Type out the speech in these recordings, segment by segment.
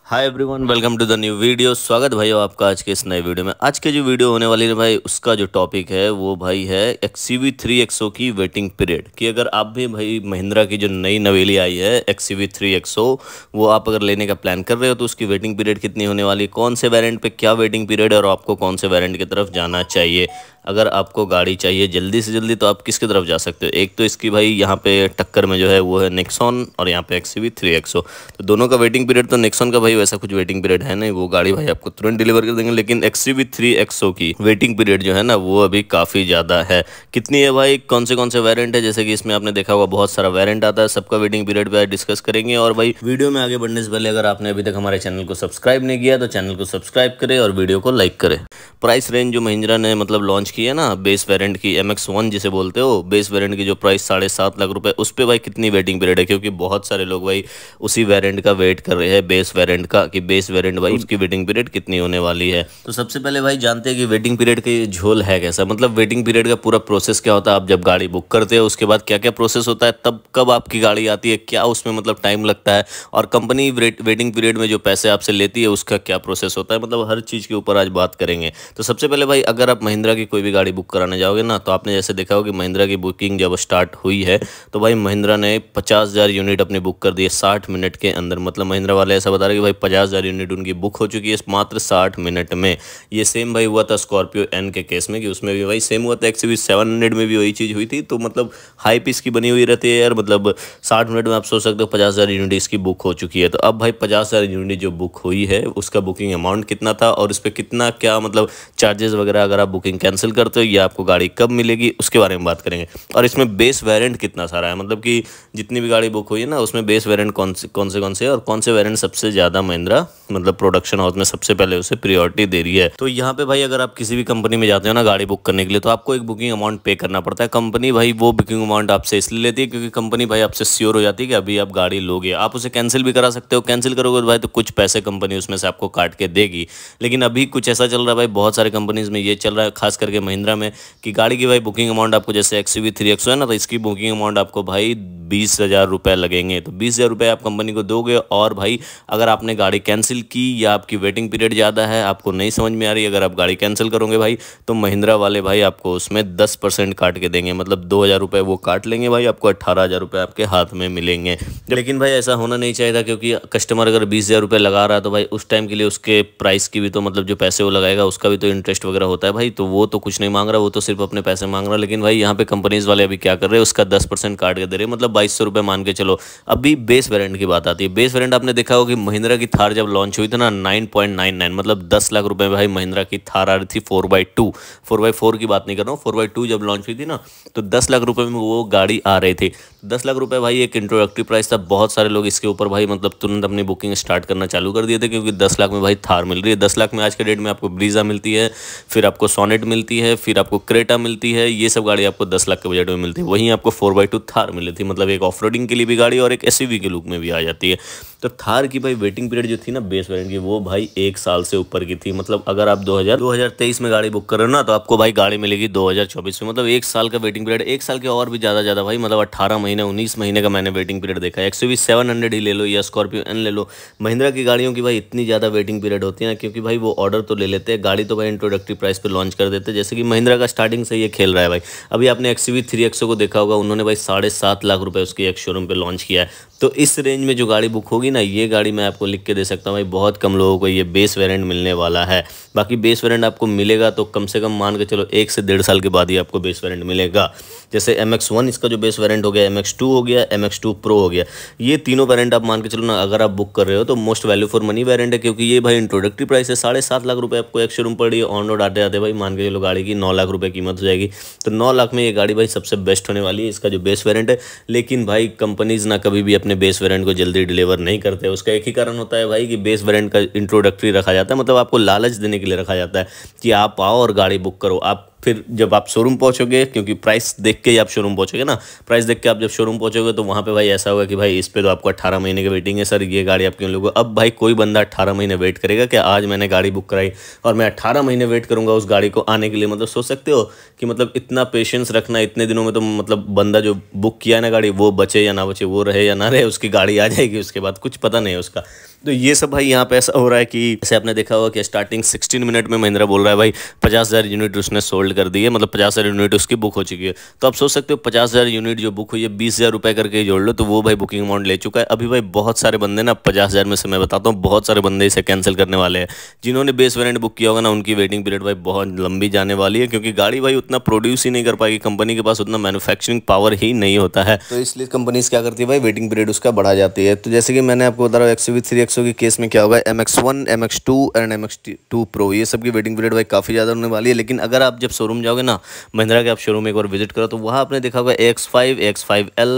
Hi everyone, welcome to the new video. स्वागत भाइयों आपका आज के इस नए वीडियो में। आज के जो वीडियो होने वाली है भाई, उसका जो टॉपिक है वो भाई है XUV 3XO की वेटिंग पीरियड। कि अगर आप भी भाई महिंद्रा की जो नई नवेली आई है XUV 3XO, वो आप अगर लेने का प्लान कर रहे हो तो उसकी वेटिंग पीरियड कितनी होने वाली है, कौन से वेरिएंट पे क्या वेटिंग पीरियड है और आपको कौन से वेरिएंट की तरफ जाना चाहिए। अगर आपको गाड़ी चाहिए जल्दी से जल्दी तो आप किसकी तरफ जा सकते हो। एक तो इसकी भाई यहाँ पे टक्कर में जो है वो है नेक्सॉन, और यहाँ पे XUV 3XO। तो दोनों का वेटिंग पीरियड, तो नेक्सॉन का भाई वैसा कुछ वेटिंग पीरियड है नहीं, वो गाड़ी भाई आपको तुरंत डिलीवर कर देंगे। लेकिन XUV 3XO की वेटिंग पीरियड जो है ना वो अभी काफ़ी ज़्यादा है। कितनी है भाई, कौन से वेरिएंट है, जैसे कि इसमें आपने देखा होगा बहुत सारा वेरिएंट आता है, सबका वेटिंग पीरियड पे डिस्कस करेंगे। और भाई वीडियो में आगे बढ़ने से पहले अगर आपने अभी तक हमारे चैनल को सब्सक्राइब नहीं किया तो चैनल को सब्सक्राइब करें और वीडियो को लाइक करें। प्राइस रेंज जो महिंद्रा ने मतलब लॉन्च की है ना, बेस वेरिएंट की MX-1 जिसे बोलते हो, बेस वेरिएंट की जो प्राइस 7.5 लाख रुपए, उस पे भाई कितनी वेटिंग पीरियड है, क्योंकि बहुत सारे लोग भाई उसी वेरिएंट का वेट कर रहे हैं, बेस वेरिएंट का, कि बेस वेरिएंट भाई उसकी वेटिंग पीरियड कितनी होने वाली है। तो सबसे पहले भाई जानते हैं कि वेटिंग पीरियड का झोल है कैसा, मतलब वेटिंग पीरियड का पूरा प्रोसेस क्या होता है। आप जब गाड़ी बुक करते हो उसके बाद क्या क्या प्रोसेस होता है, तब कब आपकी गाड़ी आती है, क्या उसमें मतलब टाइम लगता है, और कंपनी वेटिंग पीरियड में जो पैसे आपसे लेती है उसका क्या प्रोसेस होता है, मतलब हर चीज़ के ऊपर आज बात करेंगे। तो सबसे पहले भाई अगर आप महिंद्रा की कोई भी गाड़ी बुक कराने जाओगे ना, तो आपने जैसे देखा होगा कि महिंद्रा की बुकिंग जब स्टार्ट हुई है तो भाई महिंद्रा ने 50,000 यूनिट अपनी बुक कर दी है 60 मिनट के अंदर। मतलब महिंद्रा वाले ऐसा बता रहे हैं कि भाई 50,000 यूनिट उनकी बुक हो चुकी है मात्र 60 मिनट में। ये सेम भाई हुआ था स्कॉर्पियो एन के केस में, कि उसमें भी भाई सेम हुआ था। XUV 700 में भी वही चीज़ हुई थी। तो मतलब हाइप इसकी बनी हुई रहती है यार, मतलब 60 मिनट में आप सोच सकते हो 50,000 यूनिट इसकी बुक हो चुकी है। तो अब भाई 50,000 यूनिट जो बुक हुई है उसका बुकिंग अमाउंट कितना था और उस पर कितना क्या मतलब चार्जेस वगैरह, अगर आप बुकिंग कैंसिल करते हो या आपको गाड़ी कब मिलेगी, उसके बारे में बात करेंगे। और इसमें बेस वेरिएंट कितना सारा है, मतलब कि जितनी भी गाड़ी बुक हुई है ना उसमें बेस वेरिएंट कौन से और कौन से वेरिएंट सबसे ज़्यादा महिंद्रा मतलब प्रोडक्शन हाउस में सबसे पहले उसे प्रायोरिटी दे रही है। तो यहाँ पे भाई अगर आप किसी भी कंपनी में जाते हो ना गाड़ी बुक करने के लिए, तो आपको एक बुकिंग अमाउंट पे करना पड़ता है। कंपनी भाई वो बुकिंग अमाउंट आपसे इसलिए लेती है क्योंकि कंपनी भाई आपसे श्योर हो जाती है कि अभी आप गाड़ी लोगे। आप उसे कैंसिल भी करा सकते हो, कैंसिल करोगे तो भाई तो कुछ पैसे कंपनी उसमें से आपको काट के देगी। लेकिन अभी कुछ ऐसा चल रहा है भाई, बहुत सारे कंपनीज में ये चल रहा है, खास करके महिंद्रा में, कि गाड़ी की भाई बुकिंग अमाउंट आपको, जैसे XUV 3XO है ना, तो इसकी बुकिंग अमाउंट आपको भाई 20,000 रुपये लगेंगे। तो 20,000 रुपये आप कंपनी को दोगे। और भाई अगर आपने गाड़ी कैंसिल की या आपकी वेटिंग पीरियड ज़्यादा है, आपको नहीं समझ में आ रही, अगर आप गाड़ी कैंसिल करोगे भाई, तो महिंद्रा वाले भाई आपको उसमें 10% काट के देंगे। मतलब 2,000 रुपये वो काट लेंगे भाई, आपको 18,000 रुपये आपके हाथ में मिलेंगे। लेकिन भाई ऐसा होना नहीं चाहिए था, क्योंकि कस्टमर अगर 20,000 रुपये लगा रहा है तो भाई उस टाइम के लिए उसके प्राइस की भी तो मतलब जो पैसे वो लगाएगा उसका भी तो इंटरेस्ट वगैरह होता है भाई। तो वो तो कुछ नहीं मांग रहा, वो तो सिर्फ अपने पैसे मांग रहा। लेकिन भाई यहाँ पे कंपनीज वाले अभी क्या कर रहे हैं, उसका 10% काट के दे रहे हैं, मतलब 2,200 रुपये मान के चलो। अभी बेस वेरिएंट की बात आती है। बेस वेरिएंट आपने देखा होगा कि महिंद्रा की थार जब लॉन्च हुई थी ना 9.99, मतलब 10 लाख रुपए भाई महिंद्रा की थार आ रही थी 4x4 की बात नहीं कर रहा हूँ, 4x2 जब लॉन्च हुई थी ना तो 10 लाख रुपए में वो गाड़ी आ रही थी। 10 लाख रुपए भाई एक इंट्रोडक्टरी प्राइस था। बहुत सारे लोग इसके ऊपर भाई मतलब तुरंत अपनी बुकिंग स्टार्ट करना चालू कर दिए थे, क्योंकि 10 लाख में भाई थार मिल रही है। 10 लाख में आज के डेट में आपको ब्रीजा मिलती है, फिर आपको सोनेट मिलती है, फिर आपको क्रेटा मिलती है। ये सब गाड़ी आपको 10 लाख के बजट में मिलती है। वहीं आपको 4x2 थार मिली थी, मतलब एक ऑफ रोडिंग के लिए भी गाड़ी और एक SUV के लुक में भी आ जाती है। तो थार की भाई वेटिंग पीरियड जो थी ना बेस वेरिएंट की, वो भाई 1 साल से ऊपर की थी। मतलब अगर आप 2023 में गाड़ी बुक कर रहे हो ना, तो आपको भाई गाड़ी मिलेगी 2024 में। मतलब 1 साल का वेटिंग पीरियड, 1 साल के और भी ज़्यादा भाई, मतलब 18 महीने 19 महीने का मैंने वेटिंग पीरियड देखा है। XUV 700 ही ले लो या स्कॉर्पियो एन ले लो, महिंद्रा की गाड़ियों की भाई इतनी ज़्यादा वेटिंग पीरियड होती है ना, क्योंकि भाई वो ऑर्डर तो ले लेते हैं, गाड़ी तो भाई इंट्रोडक्टरी प्राइस पे लॉन्च कर देते हैं। जैसे कि महिंद्रा का स्टार्टिंग से ये खेल रहा है भाई। अभी आपने XUV 3XO को देखा होगा, उन्होंने भाई 7.5 लाख रुपये उसकी एक शोरूम पर लॉन्च किया है। तो इस रेंज में जो गाड़ी बुक होगी ना, ये गाड़ी मैं आपको लिख के दे सकता हूँ भाई, बहुत कम लोगों को ये बेस वेरिएंट मिलने वाला है। बाकी बेस वेरिएंट आपको मिलेगा तो कम से कम मान के चलो 1 से 1.5 साल के बाद ही आपको बेस वेरिएंट मिलेगा। जैसे MX-1 इसका जो बेस वेरिएंट हो गया, MX-2 हो गया, MX-2 प्रो हो गया, ये तीनों वेरिएंट आप मान के चलो ना, अगर आप बुक कर रहे हो तो most value for money variant है, क्योंकि ये भाई इंट्रोडक्टरी प्राइस है। 7.5 लाख रुपये आपको एक शोरूम पड़ रही है। ऑन रोड आते आते भाई मान के चलो गाड़ी की 9 लाख रुपये कीमत हो जाएगी। तो 9 लाख में ये गाड़ी भाई सबसे बेस्ट होने वाली है, इसका जो बेस वेरिएंट है। लेकिन भाई कंपनीज ना कभी भी अपने बेस वेरिएंट को जल्दी डिलीवर नहीं करते। उसका एक ही कारण होता है भाई कि बेस वेरिएंट का इंट्रोडक्टरी रखा जाता है, मतलब आपको लालच देने के लिए रखा जाता है कि आप आओ और गाड़ी बुक करो। आप फिर जब आप शोरूम पहुंचोगे, क्योंकि प्राइस देख के ही आप शोरूम पहुंचोगे ना, प्राइस देख के आप जब शोरूम पहुंचोगे तो वहां पे भाई ऐसा होगा कि भाई इस पे तो आपको 18 महीने की वेटिंग है सर, ये गाड़ी आपके लोगों। अब भाई कोई बंदा 18 महीने वेट करेगा कि आज मैंने गाड़ी बुक कराई और मैं 18 महीने वेट करूंगा उस गाड़ी को आने के लिए। मतलब सोच सकते हो कि मतलब इतना पेशेंस रखना इतने दिनों में, तो मतलब बंदा जो बुक किया है ना गाड़ी, वो बचे या ना बचे, वो रहे या ना रहे, उसकी गाड़ी आ जाएगी उसके बाद, कुछ पता नहीं है उसका। तो ये सब भाई यहाँ पे ऐसा हो रहा है कि जैसे आपने देखा होगा कि स्टार्टिंग 16 मिनट में महिंद्रा बोल रहा है भाई 50,000 यूनिट उसने सोल्ड कर दी है, मतलब 50,000 यूनिट उसकी बुक हो चुकी है। तो आप सोच सकते हो 50,000 यूनिट जो बुक हुई है 20,000 रुपये करके जोड़ लो तो वो भाई बुकिंग अमाउंट ले चुका है। अभी भाई बहुत सारे बंदे ना 50,000 में से मैं बताता हूँ बहुत सारे बंदे इसे कैंसिल करने वाले हैं। जिन्होंने बेस वेरिएंट बुक किया होगा ना उनकी वेटिंग पीरियड भाई बहुत लंबी जाने वाली है, क्योंकि गाड़ी भाई उतना प्रोड्यूस ही नहीं कर पाएगी, कंपनी के पास उतना मैन्युफैक्चरिंग पावर ही नहीं होता है। तो इसलिए कंपनीज क्या करती है भाई, वेटिंग पीरियड उसका बढ़ा जाती है। तो जैसे कि मैंने आपको बता रहा हूँ XUV3XO के केस में क्या होगा, MX1, MX2 and MX2 Pro ये सब की वेटिंग पीरियड भाई काफ़ी ज़्यादा होने वाली है। लेकिन अगर आप जब शोरूम जाओगे ना महिंद्रा के, आप शोरूम एक बार विजिट करो तो वहाँ आपने देखा होगा AX5, AX5L,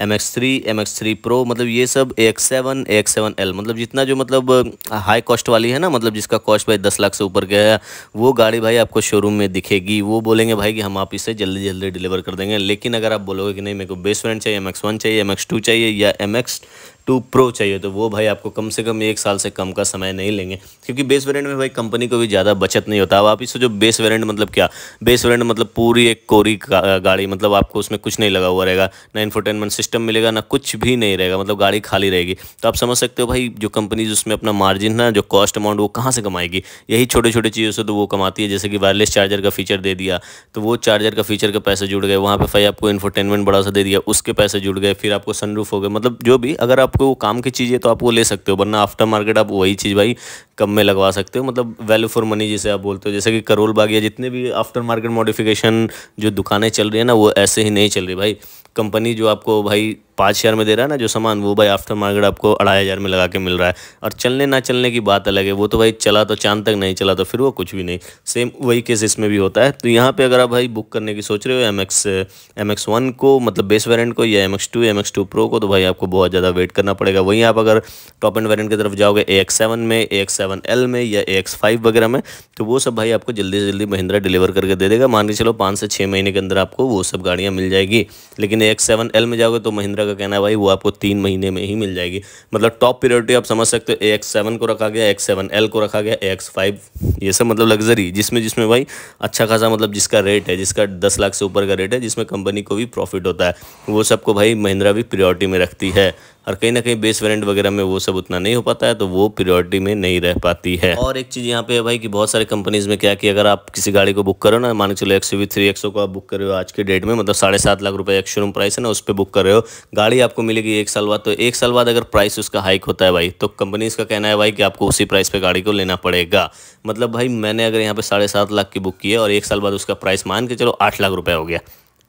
MX3, MX3 Pro, मतलब ये सब AX7, AX7L, मतलब जितना जो मतलब हाई कॉस्ट वाली है ना, मतलब जिसका कॉस्ट भाई 10 लाख से ऊपर का है, वो गाड़ी भाई आपको शोरूम में दिखेगी। वो बोलेंगे भाई कि हम आप इसे जल्दी जल्दी डिलीवर कर देंगे। लेकिन अगर आप बोलोगे कि नहीं मेरे को बेस वेरिएंट चाहिए, MX1 चाहिए, MX2 चाहिए या MX2 Pro चाहिए, तो वो भाई आपको कम से कम 1 साल से कम का समय नहीं लेंगे, क्योंकि बेस वेरिएंट में भाई कंपनी को भी ज़्यादा बचत नहीं होता। अब आप इससे जो बेस वेरिएंट मतलब क्या, बेस वेरिएंट मतलब पूरी एक कोरी गाड़ी, मतलब आपको उसमें कुछ नहीं लगा हुआ रहेगा, ना इंफोटेनमेंट सिस्टम मिलेगा, ना कुछ भी नहीं रहेगा, मतलब गाड़ी खाली रहेगी। तो आप समझ सकते हो भाई जो कंपनीज उसमें अपना मार्जिन ना, जो कॉस्ट अमाउंट वो कहाँ से कमाएगी, यही छोटे छोटे चीज़ों से तो वो कमाती है। जैसे कि वायरलेस चार्जर का फीचर दे दिया तो वो चार्जर का फीचर के पैसे जुड़ गए, वहाँ पे भाई आपको इंफोटेनमेंट बड़ा सा दे दिया उसके पैसे जुड़ गए, फिर आपको सनरूफ हो गए, मतलब जो भी अगर आपको वो काम की चीज़ है तो आप वो ले सकते हो, वरना आफ्टर मार्केट आप वही चीज़ भाई कम में लगवा सकते हो, मतलब वैल्यू फॉर मनी जिसे आप बोलते हो। जैसे कि करोल बाग या जितने भी आफ्टर मार्केट मॉडिफिकेशन जो दुकानें चल रही है ना, वो ऐसे ही नहीं चल रही भाई। कंपनी जो आपको भाई 5,000 में दे रहा है ना जो सामान, वो भाई आफ्टर मार्केट आपको 2,500 में लगा के मिल रहा है। और चलने ना चलने की बात अलग है, वो तो भाई चला तो चांद तक, नहीं चला तो फिर वो कुछ भी नहीं। सेम वही केस इसमें भी होता है। तो यहाँ पे अगर आप भाई बुक करने की सोच रहे हो MX1 को, मतलब बेस वेरिएंट को, या MX2 Pro को, तो भाई आपको बहुत ज़्यादा वेट करना पड़ेगा। वहीं आप अगर टॉप एंड वेरिएंट की तरफ जाओगे AX7 में, AX7L में या AX5 वगैरह में, तो वो सब भाई आपको जल्दी से जल्दी महिंद्रा डिलीवर करके दे देगा। मान के चलो 5 से 6 महीने के अंदर आपको वो सब गाड़ियाँ मिल जाएगी। लेकिन AX7L में जाओगे तो महिंद्रा का कहना है भाई वो आपको 3 महीने में ही मिल जाएगी। मतलब टॉप प्रायोरिटी आप समझ सकते हो, AX7 को रखा गया, AX7L को रखा गया, AX5, ये सब मतलब लग्जरी, जिसमें भाई अच्छा खासा मतलब जिसका रेट है, जिसका 10 लाख से ऊपर का रेट है, जिसमें कंपनी को भी प्रॉफिट होता है, वो सबको भाई महिंद्रा भी प्रायोरिटी में रखती है। और कहीं ना कहीं बेस वेरिएंट वगैरह में वो सब उतना नहीं हो पाता है, तो वो प्रायोरिटी में नहीं रह पाती है। और एक चीज़ यहाँ पे है भाई कि बहुत सारे कंपनीज में क्या कि अगर आप किसी गाड़ी को बुक करो ना, मान के चलो XUV3XO को आप बुक कर रहे हो आज के डेट में, मतलब 7.5 लाख रुपए एक शोरूम प्राइस है ना, उस पर बुक कर रहे हो, गाड़ी आपको मिलेगी 1 साल बाद। तो 1 साल बाद अगर प्राइस उसका हाइक होता है भाई, तो कंपनीज का कहना है भाई कि आपको उसी प्राइस पे गाड़ी को लेना पड़ेगा। मतलब भाई मैंने अगर यहाँ पे 7.5 लाख की बुक की है और 1 साल बाद उसका प्राइस मान के चलो 8 लाख रुपए हो गया,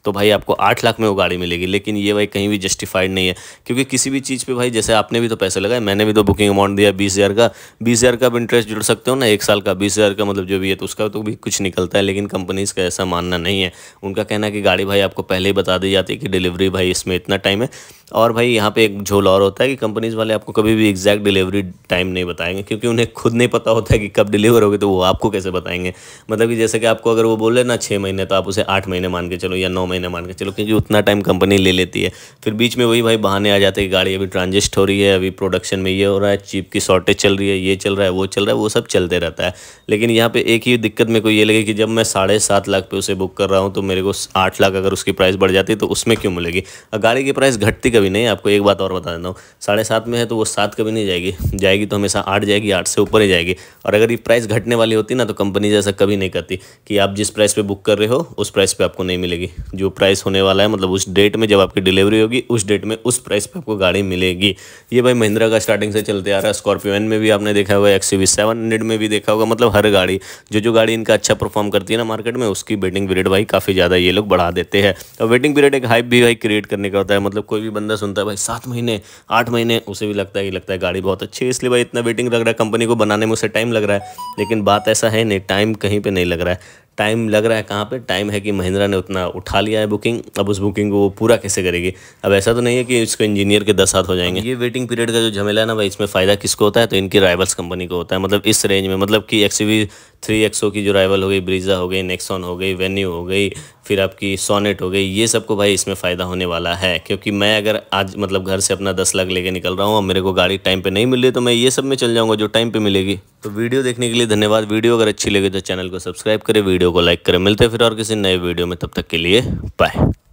तो भाई आपको 8 लाख में वो गाड़ी मिलेगी। लेकिन ये भाई कहीं भी जस्टिफाइड नहीं है, क्योंकि किसी भी चीज़ पे भाई जैसे आपने भी तो पैसे लगाए, मैंने भी तो बुकिंग अमाउंट दिया 20,000 का, 20,000 का भी इंटरेस्ट जुड़ सकते हो ना 1 साल का, 20,000 का मतलब जो भी है, तो उसका तो भी कुछ निकलता है। लेकिन कंपनीज़ का ऐसा मानना नहीं है, उनका कहना है कि गाड़ी भाई आपको पहले ही बता दी जाती है कि डिलीवरी भाई इसमें इतना टाइम है। और भाई यहाँ पे एक झोल और होता है कि कंपनीज़ वाले आपको कभी भी एग्जैक्ट डिलीवरी टाइम नहीं बताएंगे, क्योंकि उन्हें खुद नहीं पता होता है कि कब डिलीवर होगी, तो वो आपको कैसे बताएंगे। मतलब कि जैसे कि आपको अगर वो बोले ना 6 महीने, तो आप उसे 8 महीने मान के चलो या 9 महीने मान के चलो, क्योंकि उतना टाइम कंपनी ले लेती है। फिर बीच में वही भाई बहाने आ जाते हैं कि गाड़ी अभी ट्रांजिस्ट हो रही है, अभी प्रोडक्शन में ये हो रहा है, चिप की शॉर्टेज चल रही है, ये चल रहा है, वो चल रहा है, वो सब चलते रहता है। लेकिन यहाँ पे एक ही दिक्कत मेरे को ये लगी कि जब मैं 7.5 लाख पे उसे बुक कर रहा हूँ, तो मेरे को 8 लाख अगर उसकी प्राइस बढ़ जाती है तो उसमें क्यों मिलेगी। गाड़ी की प्राइस घटती कभी नहीं है। आपको एक बात और बता देता हूँ, 7.5 में है तो वो 7 कभी नहीं जाएगी, जाएगी तो हमेशा 8 जाएगी, 8 से ऊपर ही जाएगी। और अगर ये प्राइस घटने वाली होती ना, तो कंपनी जैसा कभी नहीं करती कि आप जिस प्राइस पे बुक कर रहे हो उस प्राइस पे आपको नहीं मिलेगी। जो प्राइस होने वाला है, मतलब उस डेट में जब आपकी डिलीवरी होगी, उस डेट में उस प्राइस पे आपको गाड़ी मिलेगी। ये भाई महिंद्रा का स्टार्टिंग से चलते आ रहा है। स्कॉर्पियो एन में भी आपने देखा होगा, XUV700 में भी देखा होगा, मतलब हर गाड़ी जो गाड़ी इनका अच्छा परफॉर्म करती है ना मार्केट में, उसकी वेटिंग पीरियड भाई काफ़ी ज़्यादा ये लोग बढ़ा देते हैं। और वेटिंग पीरियड एक हाइप भी भाई क्रिएट करने का होता है। मतलब कोई भी बंदा सुनता है भाई 7 महीने 8 महीने, उसे भी लगता है गाड़ी बहुत अच्छी है, इसलिए भाई इतना वेटिंग लग रहा है, कंपनी को बनाने में उसे टाइम लग रहा है। लेकिन बात ऐसा है नहीं, टाइम कहीं पे नहीं लग रहा है। टाइम लग रहा है कहाँ पे, टाइम है कि महिंद्रा ने उतना उठा लिया है बुकिंग, अब उस बुकिंग को वो पूरा कैसे करेगी। अब ऐसा तो नहीं है कि इसको इंजीनियर के 10 हाथ हो जाएंगे। ये वेटिंग पीरियड का जो झमेला है ना भाई, इसमें फ़ायदा किसको होता है, तो इनकी राइवल्स कंपनी को होता है। मतलब इस रेंज में, मतलब कि XUV3XO की जो राइवल हो गई, ब्रीजा हो गई, नेक्सॉन हो गई, वेन्यू हो गई, फिर आपकी सोनेट हो गई, ये सबको भाई इसमें फ़ायदा होने वाला है। क्योंकि मैं अगर आज मतलब घर से अपना 10 लाख लेके निकल रहा हूँ और मेरे को गाड़ी टाइम पे नहीं मिल रही, तो मैं ये सब में चल जाऊँगा जो टाइम पे मिलेगी। तो वीडियो देखने के लिए धन्यवाद। वीडियो अगर अच्छी लगे तो चैनल को सब्सक्राइब करें, वीडियो को लाइक करें। मिलते हैं फिर और किसी नए वीडियो में, तब तक के लिए बाय।